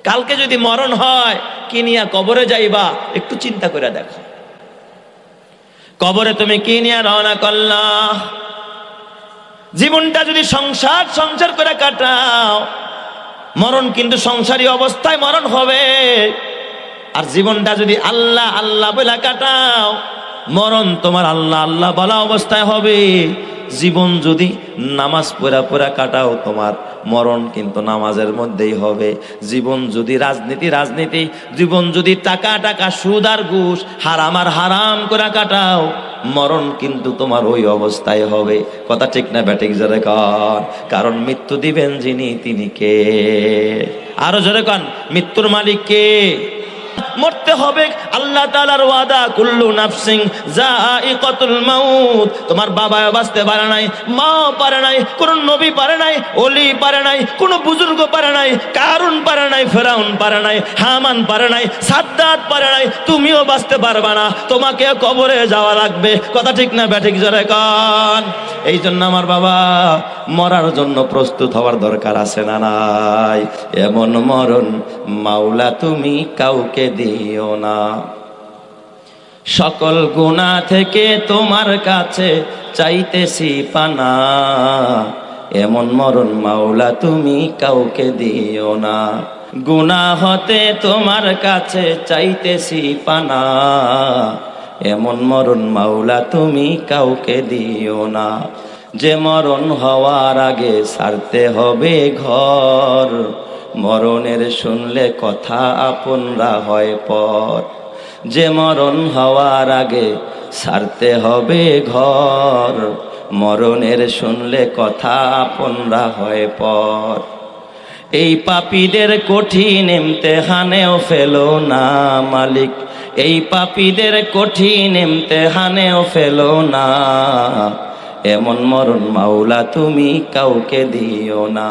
কালকে যদি মরণ হয় কি নিয়ে কবরে যাইবা একটু চিন্তা করে দেখো। কবরে তুমি কি নিয়ে রওনা করলা? জীবনটা যদি সংসার করে কাটাও, মরণ কিন্তু সংসারী অবস্থায় মরণ হবে। আর জীবনটা যদি আল্লাহ আল্লাহ বলে কাটাও, মরণ তোমার আল্লাহ আল্লাহ বলা অবস্থায় হবে। জীবন যদি নামাজ পড়া কাটাও, তোমার মরণ কিন্তু নামাজের মধ্যেই হবে। জীবন যদি রাজনীতি, জীবন যদি টাকা সুদ আর ঘুষ হারাম আর হারাম করে কাটাও, মরণ কিন্তু তোমার ওই অবস্থায় হবে। কথা ঠিক না ব্যাটিক জোরে কন। কারণ মৃত্যু দিবেন যিনি তিনি কে? আরো জোরে কন, মৃত্যুর মালিক কে? মরতে হবে, আল্লাহ তাআলার ওয়াদা, কুল্লু নাফসিন যায়িকাতুল মাউত। তোমার বাবা বাঁচতে পারে নাই, মা পারে নাই, কোন নবী পারে নাই, ওলি পারে নাই, কোন বুজুর্গ পারে নাই, কারুন পারে নাই, ফেরাউন পারে নাই, হামান পারে নাই, সাদ্দাত পারে নাই। তুমিও বাঁচতে পারবা না, তোমাকে কবরে যাওয়া লাগবে। কথা ঠিক না ব্যাঠিক জোরে কন। এই জন্য আমার বাবা, মরার জন্য প্রস্তুত হওয়ার দরকার আছে না নাই? এমন মরণ মাওলা তুমি কাউকে দিও না। সকল গুনাহ থেকে তোমার কাছে চাইতেছি পানা। এমন মরণ মাওলা তুমি কাউকে দিও না। গুনাহ হতে তোমার কাছে চাইতেছি পানা। এমন মরণ মাওলা তুমি কাউকে দিও না। যে মরণ হওয়ার আগে ছাড়তে হবে ঘর, মরণের শুনলে কথা আপনরা হয় পর। যে মরণ হওয়ার আগে ছাড়তে হবে ঘর, মরণের শুনলে কথা আপনরা হয় পর। এই পাপীদের কঠিন ইমতিহানেও ফেলো না মালিক, এই পাপীদের কঠিন ইমতিহানেও ফেলো না। এমন মরণ মাওলা তুমি কাউকে দিও না।